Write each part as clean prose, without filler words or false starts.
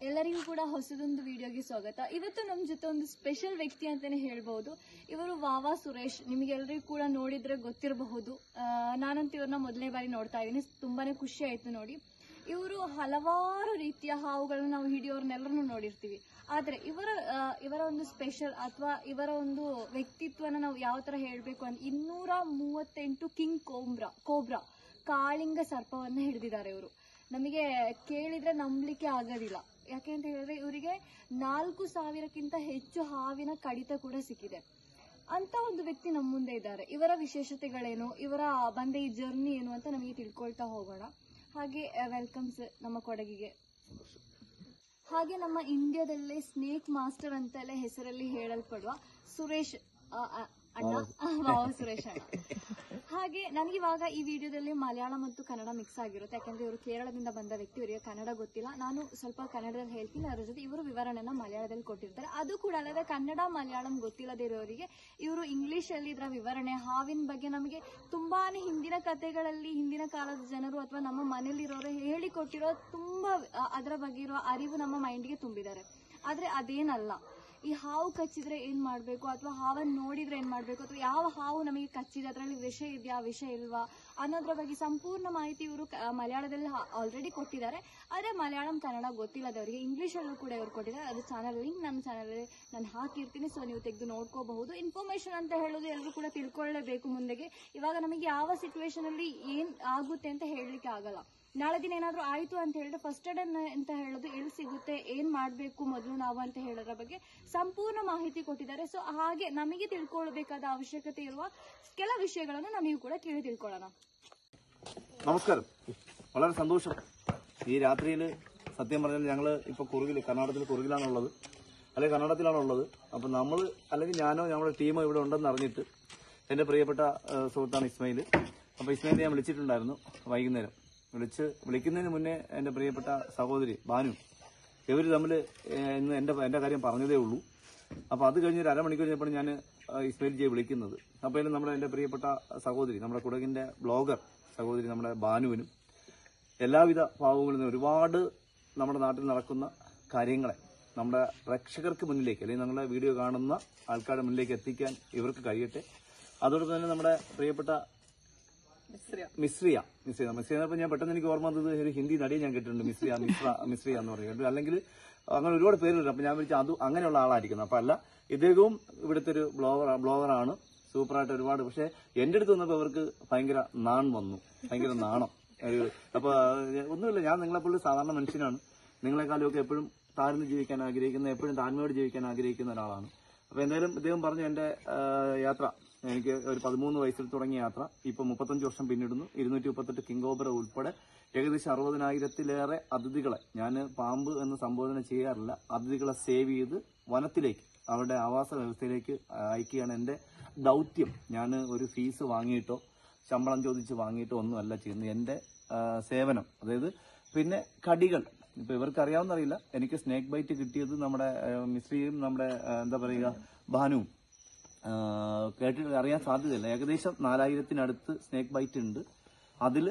ಎಲ್ಲರಿಗೂ ಕೂಡ ಹೊಸದೊಂದು ವಿಡಿಯೋಗೆ ಸ್ವಾಗತ. ಇವತ್ತು ನಮ್ಮ ಜೊತೆ ಒಂದು ಸ್ಪೆಷಲ್ ವ್ಯಕ್ತಿ ಅಂತಾನೆ ಹೇಳ್ಬಹುದು. ಇವರು ವಾವಾ ಸುರೇಶ್. ನಿಮಗೆಲ್ಲರಿಗೂ ಕೂಡ ನೋಡಿದ್ರೆ ಗೊತ್ತಿರಬಹುದು. ನಾನಂತೂ ಇವ್ರನ್ನ ಮೊದಲನೇ ಬಾರಿ ನೋಡ್ತಾ ಇದ್ದೀನಿ. ತುಂಬಾನೇ ಖುಷಿ ಆಯ್ತು ನೋಡಿ. ಇವರು ಹಲವಾರು ರೀತಿಯ ಹಾವುಗಳನ್ನ ನಾವು ಹಿಡಿಯೋರ್ನೆಲ್ಲರೂ ನೋಡಿರ್ತೀವಿ. ಆದ್ರೆ ಇವರ ಒಂದು ಸ್ಪೆಷಲ್ ಅಥವಾ ಇವರ ಒಂದು ವ್ಯಕ್ತಿತ್ವನ ನಾವು ಯಾವ ತರ ಹೇಳ್ಬೇಕು ಅಂತ 238 ಕಿಂಗ್ ಕೋಬ್ರಾ ಕಾಳಿಂಗ ಸರ್ಪವನ್ನ ಹಿಡಿದಿದ್ದಾರೆ ಇವರು. ನಮಗೆ ಕೇಳಿದ್ರೆ ನಂಬಲಿಕ್ಕೆ ಆಗೋದಿಲ್ಲ. ಯಾಕೆ ಅಂತ ಹೇಳಿದ್ರೆ ಇವರಿಗೆ 4000ಕ್ಕಿಂತ ಹೆಚ್ಚು ಹಾವಿನ ಕಡಿತ ಕೂಡ ಸಿಕ್ಕಿದೆ. ಅಂತ ಒಂದು ವ್ಯಕ್ತಿ ನಮ್ಮ ಮುಂದೆ ಇದ್ದಾರೆ. ಇವರ ವಿಶೇಷತೆಗಳೇನು, ಇವರ ಬಂದ ಈ ಜರ್ನಿ ಏನು ಅಂತ ನಮಗೆ ತಿಳ್ಕೊಳ್ತಾ ಹೋಗೋಣ. ಹಾಗೆ ವೆಲ್ಕಮ್ ಸರ್ ನಮ್ಮ ಕೊಡಗಿಗೆ. ಹಾಗೆ ನಮ್ಮ ಇಂಡಿಯಾದಲ್ಲೇ ಸ್ನೇಕ್ ಮಾಸ್ಟರ್ ಅಂತೆಲ್ಲ ಹೆಸರಲ್ಲಿ ಹೇಳಲ್ಪಡುವ ಸುರೇಶ್ ಅಣ್ಣ, ವಾವ ಸುರೇಶ್ ಅಣ್ಣ. ಹಾಗೆ ನನಗಿವಾಗ ಈ ವಿಡಿಯೋದಲ್ಲಿ ಮಲಯಾಳ ಮತ್ತು ಕನ್ನಡ ಮಿಕ್ಸ್ ಆಗಿರುತ್ತೆ. ಯಾಕಂದ್ರೆ ಇವರು ಕೇರಳದಿಂದ ಬಂದ ವ್ಯಕ್ತಿ, ಇವರಿಗೆ ಕನ್ನಡ ಗೊತ್ತಿಲ್ಲ. ನಾನು ಸ್ವಲ್ಪ ಕನ್ನಡದಲ್ಲಿ ಹೇಳ್ತೀನಿ, ಅದರ ಜೊತೆ ಇವರು ವಿವರಣೆನ ಮಲಯಾಳದಲ್ಲಿ ಕೊಟ್ಟಿರ್ತಾರೆ. ಅದು ಕೂಡ ಅಲ್ಲದೆ ಕನ್ನಡ ಮಲಯಾಳಂ ಗೊತ್ತಿಲ್ಲದೆ ಇರೋರಿಗೆ ಇವರು ಇಂಗ್ಲಿಷ್ ಅಲ್ಲಿ ಇದರ ವಿವರಣೆ, ಹಾವಿನ ಬಗ್ಗೆ ನಮಗೆ ತುಂಬಾನೇ ಹಿಂದಿನ ಕಥೆಗಳಲ್ಲಿ ಹಿಂದಿನ ಕಾಲದ ಜನರು ಅಥವಾ ನಮ್ಮ ಮನೇಲಿರೋರು ಹೇಳಿಕೊಟ್ಟಿರೋ ತುಂಬಾ ಅದರ ಬಗ್ಗೆ ಇರುವ ಅರಿವು ನಮ್ಮ ಮೈಂಡ್ಗೆ ತುಂಬಿದ್ದಾರೆ. ಆದ್ರೆ ಅದೇನಲ್ಲ. ಈ ಹಾವು ಕಚ್ಚಿದ್ರೆ ಏನ್ ಮಾಡ್ಬೇಕು, ಅಥವಾ ಹಾವನ್ನು ನೋಡಿದ್ರೆ ಏನ್ ಮಾಡ್ಬೇಕು, ಅಥವಾ ಯಾವ ಹಾವು ನಮಗೆ ಕಚ್ಚಿದೆ, ಅದರಲ್ಲಿ ವಿಷ ಇದೆಯಾ ವಿಷ ಇಲ್ವಾ ಅನ್ನೋದ್ರ ಬಗ್ಗೆ ಸಂಪೂರ್ಣ ಮಾಹಿತಿ ಇವರು ಮಲಯಾಳದಲ್ಲಿ ಆಲ್ರೆಡಿ ಕೊಟ್ಟಿದ್ದಾರೆ. ಆದ್ರೆ ಮಲಯಾಳಂ ಕನ್ನಡ ಗೊತ್ತಿಲ್ಲದವರಿಗೆ ಇಂಗ್ಲಿಷ್ ಅಲ್ಲೂ ಕೂಡ ಇವರು ಕೊಟ್ಟಿದ್ದಾರೆ. ಅದು ಚಾನಲ್ ಲಿಂಕ್ ನನ್ನ ಚಾನಲ್ ನಾನು ಹಾಕಿರ್ತೀನಿ, ಸೊ ನೀವು ತೆಗೆದು ನೋಡ್ಕೋಬಹುದು. ಇನ್ಫಾರ್ಮೇಶನ್ ಅಂತ ಹೇಳೋದು ಎಲ್ಲರೂ ಕೂಡ ತಿಳ್ಕೊಳ್ಳೇಬೇಕು ಮುಂದೆಗೆ. ಇವಾಗ ನಮಗೆ ಯಾವ ಸಿಚುವೇಶನ್ ಅಲ್ಲಿ ಏನ್ ಆಗುತ್ತೆ ಅಂತ ಹೇಳಲಿಕ್ಕೆ ಆಗಲ್ಲ. ನಾಳೆ ದಿನ ಏನಾದ್ರೂ ಆಯ್ತು ಅಂತ ಹೇಳಿದ್ರೆ ಫಸ್ಟ್ ಏಡ್ ಅಂತ ಹೇಳೋದು ಎಲ್ಲಿ ಸಿಗುತ್ತೆ, ಏನ್ ಮಾಡ್ಬೇಕು ಮೊದಲು ನಾವು ಅಂತ ಹೇಳೋದ್ರ ಬಗ್ಗೆ ಸಂಪೂರ್ಣ ಮಾಹಿತಿ ಕೊಟ್ಟಿದ್ದಾರೆ. ಸೊ ಹಾಗೆ ನಮಗೆ ತಿಳ್ಕೊಳ್ಬೇಕಾದ ಅವಶ್ಯಕತೆ ಇರುವ ಕೆಲ ವಿಷಯಗಳನ್ನು ನಮಗೂ ಕೂಡ ಕೇಳಿ ತಿಳ್ಕೊಳ್ಳೋಣ. നമസ്കാരം. വളരെ സന്തോഷം. ഈ രാത്രിയിൽ സത്യം പറഞ്ഞാൽ ഞങ്ങള് ഇപ്പൊ കർണാടകത്തിൽ കുറുകിലാണുള്ളത്, അല്ലെങ്കിൽ കർണാടകത്തിലാണുള്ളത്. അപ്പൊ നമ്മള് അല്ലെങ്കിൽ ഞാനോ നമ്മുടെ ടീമോ ഇവിടെ ഉണ്ടെന്ന് അറിഞ്ഞിട്ട് എന്റെ പ്രിയപ്പെട്ട സുഹൃത്താണ് ഇസ്മയിൽ. അപ്പൊ ഇസ്മയിലിനെ ഞാൻ വിളിച്ചിട്ടുണ്ടായിരുന്നു വൈകുന്നേരം. വിളിക്കുന്നതിന് മുന്നേ എന്റെ പ്രിയപ്പെട്ട സഹോദരി ബാനു, ഇവര് തമ്മിൽ ഇന്ന് എന്റെ കാര്യം പറഞ്ഞതേ ഉള്ളൂ. അപ്പൊ അത് കഴിഞ്ഞ് ഒരു അരമണിക്കൂർ കഴിഞ്ഞപ്പോൾ ഞാൻ ഇസ്മയിൽ ജിയെ വിളിക്കുന്നത്. അപ്പൊ നമ്മുടെ എന്റെ പ്രിയപ്പെട്ട സഹോദരി, നമ്മുടെ കുടകിന്റെ ബ്ലോഗർ സഹോദരി നമ്മുടെ ബാനുവിനും എല്ലാവിധ ഭാവങ്ങളിൽ ഒരുപാട് നമ്മുടെ നാട്ടിൽ നടക്കുന്ന കാര്യങ്ങളെ നമ്മുടെ പ്രേക്ഷകർക്ക് മുന്നിലേക്ക്, അല്ലെങ്കിൽ നമ്മുടെ വീഡിയോ കാണുന്ന ആൾക്കാരുടെ മുന്നിലേക്ക് എത്തിക്കാൻ ഇവർക്ക് കഴിയട്ടെ. അതോടൊപ്പം തന്നെ നമ്മുടെ പ്രിയപ്പെട്ട മിശ്രിയ ഞാൻ പെട്ടെന്ന് എനിക്ക് ഓർമ്മ വന്നത് ഒരു ഹിന്ദി നടിയെ ഞാൻ കേട്ടിട്ടുണ്ട്, മിശ്രിയ എന്ന് പറയുന്നത്. അല്ലെങ്കിൽ അങ്ങനെ ഒരുപാട് പേരുണ്ട്. അപ്പൊ ഞാൻ വിളിച്ച അത് അങ്ങനെയുള്ള ആളായിരിക്കുന്നു. അപ്പൊ അല്ല, ഇദ്ദേഹവും ഇവിടുത്തെ ഒരു ബ്ലോഗറാണ്. സൂപ്പറായിട്ട് ഒരുപാട്. പക്ഷെ എന്റെ അടുത്ത് വന്നപ്പോ അവർക്ക് ഭയങ്കര ഭയങ്കര നാണം. അപ്പൊ ഒന്നുമില്ല, ഞാൻ നിങ്ങളെപ്പോഴും സാധാരണ മനുഷ്യനാണ്. നിങ്ങളെക്കാളും ഒക്കെ എപ്പോഴും താഴ്ന്നു ജീവിക്കാൻ ആഗ്രഹിക്കുന്ന, എപ്പോഴും താഴ്മയോട് ജീവിക്കാൻ ആഗ്രഹിക്കുന്ന ഒരാളാണ്. അപ്പൊ എന്തായാലും ഇദ്ദേഹം പറഞ്ഞു എന്റെ യാത്ര, എനിക്ക് ഒരു 13 വയസ്സിൽ തുടങ്ങിയ യാത്ര ഇപ്പൊ 35 വർഷം പിന്നിടുന്നു. 238 കിങ് കോബ്ര ഉൾപ്പെടെ ഏകദേശം 60,000-ലേറെ അതിഥികളെ, ഞാൻ പാമ്പ് എന്ന് സംബോധന ചെയ്യാറില്ല, അതിഥികളെ സേവ് ചെയ്ത് വനത്തിലേക്ക്, അവരുടെ ആവാസ വ്യവസ്ഥയിലേക്ക് അയക്കുകയാണ് എന്റെ ദൗത്യം. ഞാൻ ഒരു ഫീസ് വാങ്ങിയിട്ടോ ശമ്പളം ചോദിച്ച് വാങ്ങിയിട്ടോ ഒന്നുമല്ല ചെയ്യുന്നത്. എന്റെ സേവനം, അതായത് പിന്നെ കടികൾ. ഇപ്പൊ ഇവർക്ക് അറിയാവുന്നറിയില്ല, എനിക്ക് സ്നേക്ക് ബൈറ്റ് കിട്ടിയത് നമ്മുടെ മിശ്രിയും നമ്മുടെ എന്താ പറയുക ബാനുവും കേട്ടിട്ട് അറിയാൻ സാധ്യതയില്ല. ഏകദേശം 4000-നടുത്ത് സ്നേക്ക് ബൈറ്റ് ഉണ്ട്. അതിൽ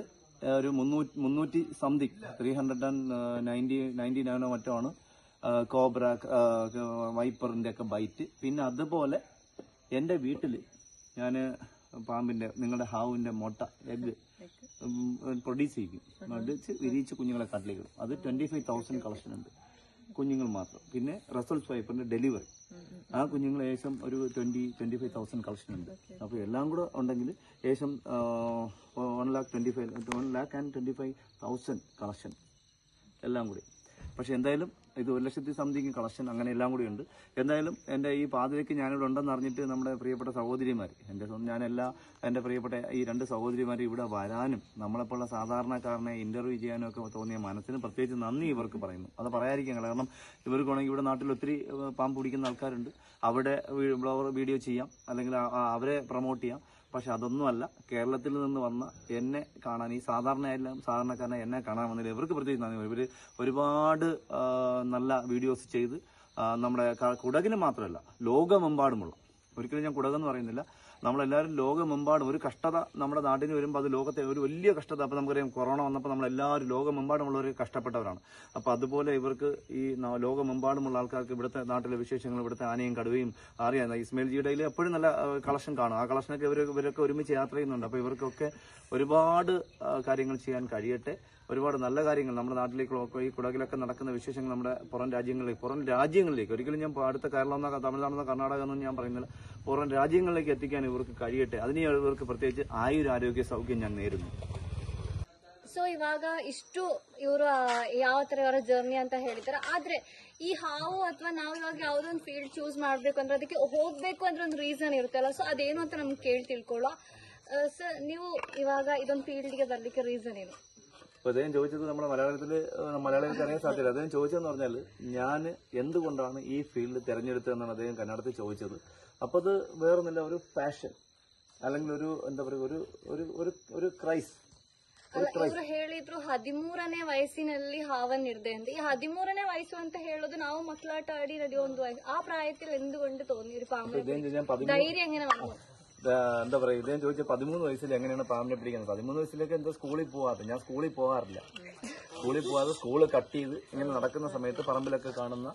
ഒരു 300 സംതിങ് 399 മറ്റോ ആണ് കോബ്ര വൈപ്പറിന്റെ ഒക്കെ ബൈറ്റ്. പിന്നെ അതുപോലെ എന്റെ വീട്ടില് ഞാന് പാമ്പിന്റെ, നിങ്ങളുടെ ഹാവിന്റെ മുട്ട എഗ് പ്രൊഡ്യൂസ് ചെയ്യും. വിരിയിച്ച് കുഞ്ഞുങ്ങളെ കട്ടിലിടും. അത് 25,000 കളക്ഷൻ ഉണ്ട്, കുഞ്ഞുങ്ങൾ മാത്രം. പിന്നെ റസൽസ് വൈപ്പറിന്റെ ഡെലിവറി, ആ കുഞ്ഞുങ്ങൾ ഏകദേശം ഒരു 25,000 കളക്ഷൻ ഉണ്ട്. അപ്പൊ എല്ലാം കൂടെ ഉണ്ടെങ്കിൽ ഏകദേശം 1,25,000 കളക്ഷൻ എല്ലാം കൂടി. പക്ഷെ എന്തായാലും ഇത് 1,00,000 സംതിങ് കളക്ഷൻ, അങ്ങനെ എല്ലാം കൂടി ഉണ്ട്. എന്തായാലും എന്റെ ഈ പാതിരയ്ക്ക് ഞാനിവിടെ ഉണ്ടെന്ന് അറിഞ്ഞിട്ട് നമ്മുടെ പ്രിയപ്പെട്ട സഹോദരിമാർ, എന്റെ പ്രിയപ്പെട്ട ഈ 2 സഹോദരിമാർ ഇവിടെ വരാനും നമ്മളെപ്പോലുള്ള സാധാരണക്കാരനെ ഇന്റർവ്യൂ ചെയ്യാനും ഒക്കെ തോന്നിയ മനസ്സിന് പ്രത്യേകിച്ച് നന്ദി ഇവർക്ക് പറയുന്നു. അത് പറയാതിരിക്കാൻ, കാരണം ഇവർക്കാണെങ്കിൽ ഇവിടെ നാട്ടിൽ ഒത്തിരി പാമ്പ് പിടിക്കുന്ന ആൾക്കാരുണ്ട്. അവിടെ ബ്ലോഗർ വീഡിയോ ചെയ്യാം, അല്ലെങ്കിൽ അവരെ പ്രൊമോട്ട് ചെയ്യാം. പക്ഷെ അതൊന്നുമല്ല, കേരളത്തിൽ നിന്ന് വന്ന എന്നെ കാണാൻ, ഈ സാധാരണക്കാരനെ എന്നെ കാണാൻ വന്നതിൽ ഇവർക്ക് പ്രത്യേകിച്ച് നന്ദി. ഇവര് ഒരുപാട് നല്ല വീഡിയോസ് ചെയ്ത് നമ്മുടെ കുടകിന് മാത്രമല്ല ലോകമെമ്പാടുമുള്ള, ഒരിക്കലും ഞാൻ കുടകെന്ന് പറയുന്നില്ല, നമ്മളെല്ലാവരും ലോകമെമ്പാടും ഒരു കഷ്ടത നമ്മുടെ നാട്ടിൽ വരുമ്പോൾ അത് ലോകത്തെ ഒരു വലിയ കഷ്ടത. അപ്പോൾ നമുക്കറിയാം കൊറോണ വന്നപ്പോൾ നമ്മളെല്ലാവരും ലോകമെമ്പാടുമുള്ളവർ കഷ്ടപ്പെട്ടവരാണ്. അപ്പോൾ അതുപോലെ ഇവർക്ക് ഈ ലോകമെമ്പാടുമുള്ള ആൾക്കാർക്ക് ഇവിടുത്തെ നാട്ടിലെ വിശേഷങ്ങൾ, ഇവിടുത്തെ ആനയും കടുവയും അറിയാം. ഇസ്മയിൽ ജിയുടെയിൽ എപ്പോഴും നല്ല കളക്ഷൻ കാണും. ആ കളക്ഷനൊക്കെ ഇവരൊക്കെ ഒരുമിച്ച് യാത്ര ചെയ്യുന്നുണ്ട്. അപ്പോൾ ഇവർക്കൊക്കെ ഒരുപാട് കാര്യങ്ങൾ ചെയ്യാൻ കഴിയട്ടെ. ഒരുപാട് നല്ല കാര്യങ്ങൾ നമ്മുടെ നാട്ടിലേക്ക്, ഈ കുടകിലൊക്കെ നടക്കുന്ന വിശേഷങ്ങൾ നമ്മുടെ പുറം രാജ്യങ്ങളിലേക്ക് ഒരിക്കലും ഞാൻ അടുത്ത കേരളമെന്നോ തമിഴ്നാടെന്നോ കർണാടക എന്നോ ഞാൻ പറയുന്നില്ല, പുറം രാജ്യങ്ങളിലേക്ക് എത്തിക്കാൻ ഇവർക്ക് കഴിയട്ടെ. അതിന് ಇವ್ರಿಗೆ ಪ್ರತ್ಯೇಕಿಸಿ ಆಯುರಾರೋಗ್ಯ ಸೌಖ್ಯ ನಾನು ನೇರುന്നു. ಸೊ ಇವಾಗ ಇಷ್ಟು ಇವರು ಯಾವ ತರ ಅವರ ಜರ್ನಿ ಅಂತ ಹೇಳ್ತಾರೆ. ಆದ್ರೆ ಈ ಹಾವು ಅಥವಾ ನಾವು ಇವಾಗ ಯಾವ್ದೊಂದು ಫೀಲ್ಡ್ ಚೂಸ್ ಮಾಡ್ಬೇಕು ಅಂದ್ರೆ ಅದಕ್ಕೆ ಹೋಗ್ಬೇಕು ಅಂದ್ರೆ ಒಂದು ರೀಸನ್ ಇರುತ್ತಲ್ಲ. ಸೊ ಅದೇನು ಅಂತ ನಮ್ಗೆ ಕೇಳಿ ತಿಳ್ಕೊಳ್ಳೋ. ಸರ್, ನೀವು ಇವಾಗ ಇದೊಂದು ಫೀಲ್ಡ್ಗೆ ಬರ್ಲಿಕ್ಕೆ ರೀಸನ್ ಏನು? അപ്പോൾ അദ്ദേഹം ചോദിച്ചത് നമ്മുടെ മലയാളികൾക്ക് അറിയാൻ സാധ്യത. അദ്ദേഹം ചോദിച്ചതെന്ന് പറഞ്ഞാൽ ഞാൻ എന്തുകൊണ്ടാണ് ഈ ഫീൽഡ് തിരഞ്ഞെടുത്തതെന്നാണ് അദ്ദേഹം കന്നഡത്തിൽ ചോദിച്ചത്. അപ്പോൾ അത് വേറൊന്നുമില്ല, ഒരു പാഷൻ അല്ലെങ്കിൽ ഒരു എന്താ പറയുക, ഒരു ക്രൈസ്. ಇವರು ಹೇಳಿದ್ರು 13ನೇ ವಯಸ್ಸಿನಲ್ಲಿ ಹಾವನ್ನಿಡ್ದೆ ಅಂತ. ಈ 13ನೇ ವಯಸ್ಸು ಅಂತ ಹೇಳೋದು ನಾವು ಮಕ್ಕಳಾಟ ಆಡಿ ನಡೆಯೋ ಒಂದು ವಯಸ್ಸು. ಆ പ്രായത്തിൽ എന്തുകൊണ്ട് തോന്നി ഒരു പാമ്പ് ധൈര്യം എങ്ങനെ വന്നു? എന്താ പറയുക, ഇദ്ദേഹം ചോദിച്ച 13 വയസ്സിൽ എങ്ങനെയാണ് പാമ്പിനെ പിടിക്കുന്നത്. 13 വയസ്സിലേക്ക് എന്താ സ്കൂളിൽ പോകാതെ, ഞാൻ സ്കൂളിൽ പോകാറില്ല. സ്കൂളിൽ പോകാതെ സ്കൂള് കട്ട് ചെയ്ത് ഇങ്ങനെ നടക്കുന്ന സമയത്ത് പറമ്പിലൊക്കെ കാണുന്ന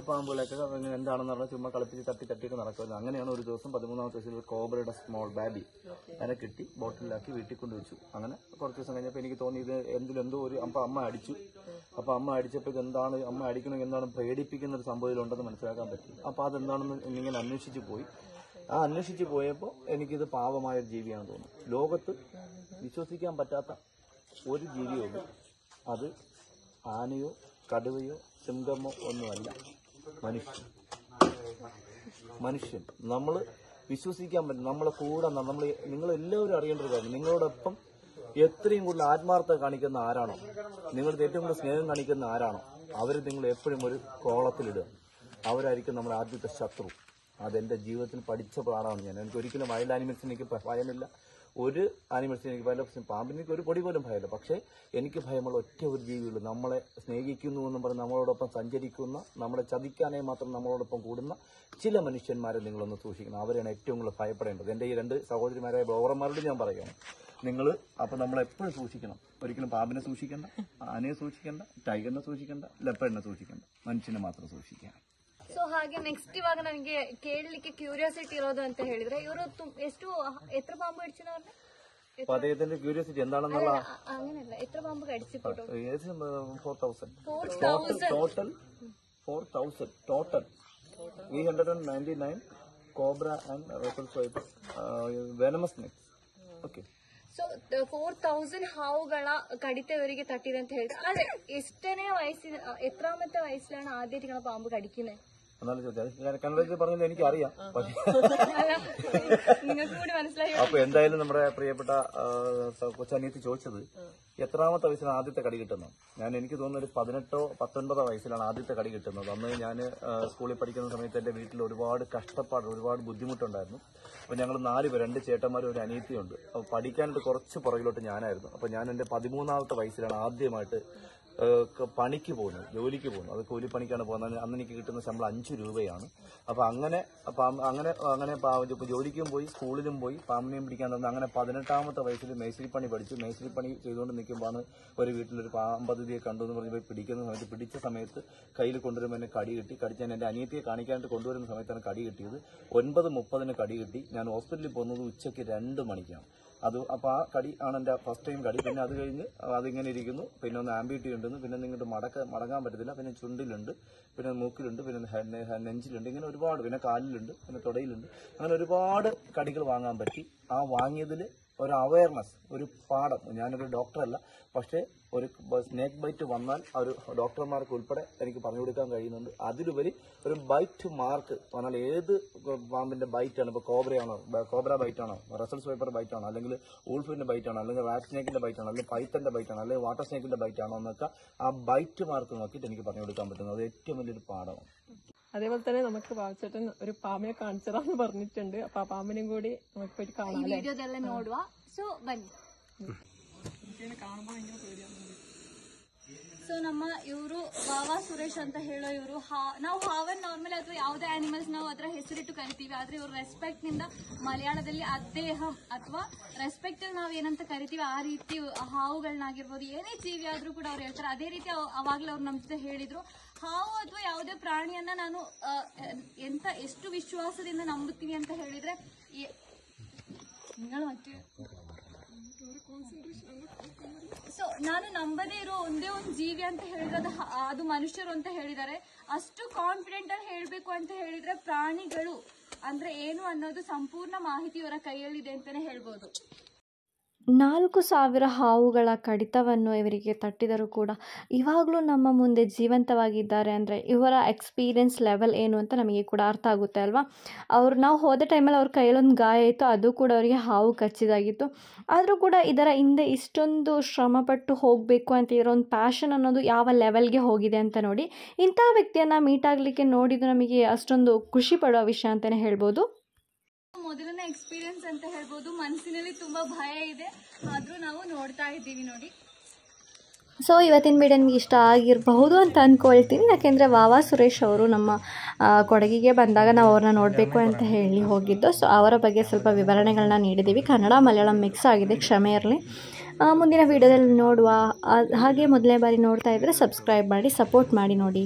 പാമ്പുകളൊക്കെ എന്താണെന്ന് പറഞ്ഞാൽ ചുമ്മാ കളിപ്പിച്ച് തട്ടിയൊക്കെ നടക്കുന്നത്. അങ്ങനെയാണ് ഒരു ദിവസം 13ാമത്തെ വയസ്സിൽ ഒരു കോബ്രയുടെ സ്മോൾ ബാബി അതിനെ കിട്ടി ബോട്ടിലാക്കി വീട്ടിൽ കൊണ്ടുവച്ചു. അങ്ങനെ കുറച്ച് ദിവസം കഴിഞ്ഞപ്പോൾ എനിക്ക് തോന്നി ഇത് എന്തിലെന്തോ അപ്പൊ അമ്മ അടിച്ചു. അപ്പൊ അമ്മ അടിച്ചപ്പോൾ ഇതെന്താണ്, അമ്മ അടിക്കണമെങ്കിൽ എന്താണ് പ്രേരിപ്പിക്കുന്ന ഒരു സംഭവം ഇതിലുണ്ടെന്ന് മനസ്സിലാക്കാൻ പറ്റി. അപ്പൊ അതെന്താണെന്ന് ഇങ്ങനെ അന്വേഷിച്ച് പോയി. ആ അന്വേഷിച്ച് പോയപ്പോൾ എനിക്കിത് പാവമായ ഒരു ജീവിയാണെന്ന് തോന്നുന്നു. ലോകത്ത് വിശ്വസിക്കാൻ പറ്റാത്ത ഒരു ജീവിയുള്ളൂ, അത് ആനയോ കടുവയോ സിംഹമോ ഒന്നുമല്ല, മനുഷ്യൻ. നമ്മൾ വിശ്വസിക്കാൻ പറ്റും, നമ്മളെ കൂടെ നിങ്ങളെല്ലാവരും അറിയേണ്ട ഒരു കാര്യം, നിങ്ങളോടൊപ്പം എത്രയും കൂടുതൽ ആത്മാർത്ഥത കാണിക്കുന്ന ആരാണോ, നിങ്ങളുടെ ഏറ്റവും കൂടുതൽ സ്നേഹം കാണിക്കുന്ന ആരാണോ, അവർ നിങ്ങൾ എപ്പോഴും ഒരു കോളത്തിലിടുക. അവരായിരിക്കും നമ്മുടെ ആദ്യത്തെ ശത്രു. അതെന്റെ ജീവിതത്തിൽ പഠിച്ച പാടാണ് ഞാൻ. എനിക്ക് ഒരിക്കലും വൈൽഡ് ആനിമൽസിന് എനിക്ക് ഭയമില്ല, ഒരു ആനിമൽസിന് എനിക്ക് ഭയമില്ല, പാമ്പിന് എനിക്ക് ഒരു പൊടി പോലും ഭയമില്ല. പക്ഷേ എനിക്ക് ഭയമുള്ള ഒറ്റ ഒരു ജീവിയുള്ളൂ, നമ്മളെ സ്നേഹിക്കുന്നു എന്നും പറഞ്ഞ് നമ്മളോടൊപ്പം സഞ്ചരിക്കുന്ന, നമ്മളെ ചതിക്കാനായി മാത്രം നമ്മളോടൊപ്പം കൂടുന്ന ചില മനുഷ്യന്മാരെ നിങ്ങളൊന്ന് സൂക്ഷിക്കണം. അവരാണ് ഏറ്റവും കൂടുതൽ ഭയപ്പെടേണ്ടത്. എന്റെ ഈ 2 സഹോദരിമാരായ ബ്ലോഗർമാരോട് ഞാൻ പറയുകയാണ്, നിങ്ങൾ അപ്പം നമ്മളെപ്പോഴും സൂക്ഷിക്കണം. ഒരിക്കലും പാമ്പിനെ സൂക്ഷിക്കേണ്ട, ആനയെ സൂക്ഷിക്കേണ്ട, ടൈഗറിനെ സൂക്ഷിക്കേണ്ട, ലെപ്പർഡിനെ സൂക്ഷിക്കേണ്ട, മനുഷ്യനെ മാത്രം സൂക്ഷിക്കുക. ಸೊ ಹಾಗೆ ನೆಕ್ಸ್ಟ್ ಇವಾಗ ನನಗೆ ಕೇಳಲಿಕ್ಕೆ ಕ್ಯೂರಿಯಾಸಿಟಿ ಇರೋದು ಅಂತ ಹೇಳಿದ್ರೆ, ಇವರು ಎಷ್ಟು ಎത്ര പാമ്പ് കടിച്ചെന്ന്? അപ്പൊ അദ്ദേഹത്തിന്റെ ക്യൂരിയോസിറ്റി എന്താണെന്നുള്ള അങ്ങനെയല്ല, എത്ര പാമ്പ് കടിച്ചിട്ടുണ്ടോ? 4,000 total 399 cobra and Russell viper venomous snakes. Okay, so 4000 ಹಾವುಗಳ ಕಡಿತ ಇವರಿಗೆ ತಟ್ಟಿದೆ ಅಂತ ಹೇಳ್ತಾರೆ. ಆದ್ರೆ ಎಷ್ಟನೇ ವಯಸ್ಸಿನ, ಎತ್ರಾಮത്തെ വയസ്സിലാണ് ആദ്യമായിട്ട് ഇങ്ങനെ പാമ്പ് കടിക്കുന്നത്? എന്നാലും ചോദിച്ചാൽ കന്നഡത്തിൽ പറഞ്ഞത് എനിക്കറിയാം, നിങ്ങൾക്ക് കൂടി മനസ്സിലായി. അപ്പൊ എന്തായാലും നമ്മുടെ പ്രിയപ്പെട്ട കൊച്ചനിയത്തി ചോദിച്ചത് എത്രാമത്തെ വയസ്സിലാണ് ആദ്യത്തെ കടി കിട്ടുന്നത്. എനിക്ക് തോന്നുന്നു ഒരു 18 or 19 വയസ്സിലാണ് ആദ്യത്തെ കടി കിട്ടുന്നത്. അന്ന് ഞാൻ സ്കൂളിൽ പഠിക്കുന്ന സമയത്ത് എന്റെ വീട്ടിൽ ഒരുപാട് കഷ്ടപ്പാട്, ഒരുപാട് ബുദ്ധിമുട്ടുണ്ടായിരുന്നു. അപ്പൊ ഞങ്ങൾ 4 പേര്, 2 ചേട്ടന്മാരും ഒരു അനിയത്തിയുണ്ട്. അപ്പൊ പഠിക്കാനായിട്ട് കുറച്ച് പുറകിലോട്ട് ഞാനായിരുന്നു. അപ്പൊ ഞാൻ എന്റെ 13ാമത്തെ വയസ്സിലാണ് ആദ്യമായിട്ട് പണിക്ക് പോകുന്നത്, ജോലിക്ക് പോകുന്നത്. അത് കൂലിപ്പണിക്കാണ് പോകുന്നത്. അന്ന് എനിക്ക് കിട്ടുന്ന ശമ്പളം 5 രൂപയാണ്. അപ്പൊ അങ്ങനെ ജോലിക്കും പോയി, സ്കൂളിലും പോയി, പാമ്പിനെയും പിടിക്കാൻ തന്നെ. അങ്ങനെ 18ാമത്തെ വയസ്സിൽ മേശരിപ്പണി പഠിച്ചു. മേശരിപ്പണി ചെയ്തുകൊണ്ട് നിൽക്കുമ്പോഴാണ് ഒരു വീട്ടിലൊരു പാമ്പതിഥിയെ കണ്ടു എന്ന് പറഞ്ഞ് പോയി പിടിക്കുന്ന സമയത്ത്, പിടിച്ച സമയത്ത് കയ്യിൽ കൊണ്ടുവരുമ്പോൾ എന്നെ കടി കിട്ടി. കടിച്ചാൽ എന്റെ അനിയത്തിയെ കാണിക്കാനായിട്ട് കൊണ്ടുവരുന്ന സമയത്താണ് കടി കിട്ടിയത്. 9:30 കടി കിട്ടി. ഞാൻ ഹോസ്പിറ്റലിൽ പോകുന്നത് ഉച്ചയ്ക്ക് 2 മണിക്കാണ്. അപ്പൊ ആ കടി ആണ് എന്റെ ഫസ്റ്റ് ടൈം കടി. പിന്നെ അത് കഴിഞ്ഞ് അതിങ്ങനെ ഇരിക്കുന്നു. പിന്നെ ഒന്ന് ആംബിറ്റി ഉണ്ടെന്ന്, പിന്നെ നിങ്ങോട്ട് മടങ്ങാൻ പറ്റത്തില്ല. പിന്നെ ചുണ്ടിലുണ്ട്, പിന്നെ മൂക്കിലുണ്ട്, പിന്നെ നെഞ്ചിലുണ്ട്, ഇങ്ങനെ ഒരുപാട്, പിന്നെ കാലിലുണ്ട്, പിന്നെ തുടയിലുണ്ട്. അങ്ങനെ ഒരുപാട് കടികൾ വാങ്ങാൻ പറ്റി. ആ വാങ്ങിയതിൽ ഒരു അവയർനെസ്, ഒരു പാഠം. ഞാനൊരു ഡോക്ടറല്ല, പക്ഷേ ഒരു സ്നേക്ക് ബൈറ്റ് വന്നാൽ ഒരു ഡോക്ടർമാർക്ക് ഉൾപ്പെടെ എനിക്ക് പറഞ്ഞു കൊടുക്കാൻ കഴിയുന്നുണ്ട്. അതിലുപരി ഒരു ബൈറ്റ് മാർക്ക് വന്നാൽ ഏത് പാമ്പിന്റെ ബൈറ്റാണ്, ഇപ്പോൾ കോബ്ര ബൈറ്റാണോ, റസൽ സ്വൈപ്പർ ബൈറ്റാണോ, അല്ലെങ്കിൽ ഊൾഫിന്റെ ബൈറ്റാണോ, അല്ലെങ്കിൽ റാറ്റ് സ്നേക്കിന്റെ ബൈറ്റാണോ, അല്ലെങ്കിൽ പൈത്തന്റെ ബൈറ്റാണോ, അല്ലെങ്കിൽ വാട്ടർ സ്നേക്കിന്റെ ബൈറ്റാണോ എന്നൊക്കെ ആ ബൈറ്റ് മാർക്ക് നോക്കിയിട്ട് എനിക്ക് പറഞ്ഞു കൊടുക്കാൻ പറ്റുന്നത് അത് ഏറ്റവും വലിയൊരു പാഠമാണ്. അതേപോലെ തന്നെ നമുക്ക് ബാബുചേട്ടൻ ഒരു പാമ്പിനെ കാണിച്ചതാന്ന് പറഞ്ഞിട്ടുണ്ട്. അപ്പൊ ആ പാമ്പിനെയും കൂടി നമുക്ക് പോയി കാണാം. വീഡിയോದೆಲ್ಲ ನೋಡುವ. ಸೊ ಬನ್ನಿ. കാണുമ്പോൾ ഭയങ്കര പേടിയാണ്. ಸೊ ನಮ್ಮ ಇವರು ವಾವಾ ಸುರೇಶ್ ಅಂತ ಹೇಳೋ ಇವರು ನಾವು ಹಾವನ್ ನಾರ್ಮಲ್ ಅಥವಾ ಯಾವುದೇ ಆನಿಮಲ್ಸ್ ನಾವು ಅದರ ಹೆಸರಿಟ್ಟು ಕರಿತೀವಿ, ಆದ್ರೆ ಇವರು ರೆಸ್ಪೆಕ್ಟ್ ನಿಂದ ಮಲಯಾಳದಲ್ಲಿ ಅದ್ದೇಹಂ ಅಥವಾ ರೆಸ್ಪೆಕ್ಟ್ ನಾವು ಏನಂತ ಕರಿತೀವಿ ಆ ರೀತಿ ಹಾವುಗಳನ್ನಾಗಿರ್ಬೋದು, ಏನೇ ಜೀವಿ ಆದ್ರೂ ಕೂಡ ಅವ್ರು ಹೇಳ್ತಾರೆ. ಅದೇ ರೀತಿ ಅವಾಗ್ಲೇ ಅವ್ರು ನಮ್ಮ ಜೊತೆ ಹೇಳಿದ್ರು, ಹಾವು ಅಥವಾ ಯಾವುದೇ ಪ್ರಾಣಿಯನ್ನ ನಾನು ಎಷ್ಟು ವಿಶ್ವಾಸದಿಂದ ನಂಬುತ್ತೀನಿ ಅಂತ ಹೇಳಿದ್ರೆ ಸೊ ನಾನು ನಂಬದೇ ಇರೋ ಒಂದೇ ಒಂದು ಜೀವಿ ಅಂತ ಹೇಳಿದ್ರೆ ಅದು ಮನುಷ್ಯರು ಅಂತ ಹೇಳಿದ್ದಾರೆ. ಅಷ್ಟು ಕಾನ್ಫಿಡೆಂಟ್ ಅಲ್ಲಿ ಹೇಳ್ಬೇಕು ಅಂತ ಹೇಳಿದ್ರೆ ಪ್ರಾಣಿಗಳು ಅಂದ್ರೆ ಏನು ಅನ್ನೋದು ಸಂಪೂರ್ಣ ಮಾಹಿತಿ ಇವರ ಕೈಯಲ್ಲಿದೆ ಅಂತಾನೆ ಹೇಳ್ಬೋದು. 4,000 ಹಾವುಗಳ ಕಡಿತವನ್ನು ಇವರಿಗೆ ತಟ್ಟಿದರೂ ಕೂಡ ಇವಾಗಲೂ ನಮ್ಮ ಮುಂದೆ ಜೀವಂತವಾಗಿದ್ದಾರೆ ಅಂದರೆ ಇವರ ಎಕ್ಸ್ಪೀರಿಯನ್ಸ್ ಲೆವೆಲ್ ಏನು ಅಂತ ನಮಗೆ ಕೂಡ ಅರ್ಥ ಆಗುತ್ತೆ ಅಲ್ವಾ. ನಾವು ಹೋದ ಟೈಮಲ್ಲಿ ಅವ್ರ ಕೈಯಲ್ಲೊಂದು ಗಾಯ ಇತ್ತು, ಅದು ಕೂಡ ಅವರಿಗೆ ಹಾವು ಕಚ್ಚಿದಾಗಿತ್ತು. ಆದರೂ ಕೂಡ ಇದರ ಹಿಂದೆ ಇಷ್ಟೊಂದು ಶ್ರಮಪಟ್ಟು ಹೋಗಬೇಕು ಅಂತ ಇರೋ ಒಂದು ಪ್ಯಾಷನ್ ಅನ್ನೋದು ಯಾವ ಲೆವೆಲ್ಗೆ ಹೋಗಿದೆ ಅಂತ ನೋಡಿ. ಇಂಥ ವ್ಯಕ್ತಿಯನ್ನು ಮೀಟ್ ಆಗಲಿಕ್ಕೆ ನೋಡಿದ್ದು ನಮಗೆ ಅಷ್ಟೊಂದು ಖುಷಿ ಪಡುವ ವಿಷಯ ಅಂತಲೇ ಹೇಳ್ಬೋದು. ಮೊದಲನೇ ಎಕ್ಸ್ಪೀರಿಯನ್ಸ್ ಅಂತ ಹೇಳ್ಬೋದು. ಮನಸ್ಸಿನಲ್ಲಿ ತುಂಬಾ ಭಯ ಇದೆ, ಆದ್ರೂ ನಾವು ನೋಡ್ತಾ ಇದ್ದೀವಿ ನೋಡಿ. ಸೊ ಇವತ್ತಿನ ವಿಡಿಯೋ ನಿಮಗೆ ಇಷ್ಟ ಆಗಿರಬಹುದು ಅಂತ ಅಂದ್ಕೊಳ್ತೀನಿ. ಯಾಕೆಂದರೆ ವಾವಾ ಸುರೇಶ್ ಅವರು ನಮ್ಮ ಕೊಡಗಿಗೆ ಬಂದಾಗ ನಾವು ಅವ್ರನ್ನ ನೋಡಬೇಕು ಅಂತ ಹೇಳಿ ಹೋಗಿದ್ದು. ಸೊ ಅವರ ಬಗ್ಗೆ ಸ್ವಲ್ಪ ವಿವರಣೆಗಳನ್ನ ನೀಡಿದ್ದೀವಿ. ಕನ್ನಡ ಮಲಯಾಳಂ ಮಿಕ್ಸ್ ಆಗಿದೆ, ಕ್ಷಮೆ ಇರಲಿ. ಮುಂದಿನ ವಿಡಿಯೋದಲ್ಲಿ ನೋಡುವ. ಹಾಗೆ ಮೊದಲನೇ ಬಾರಿ ನೋಡ್ತಾ ಇದ್ದರೆ ಸಬ್ಸ್ಕ್ರೈಬ್ ಮಾಡಿ, ಸಪೋರ್ಟ್ ಮಾಡಿ ನೋಡಿ.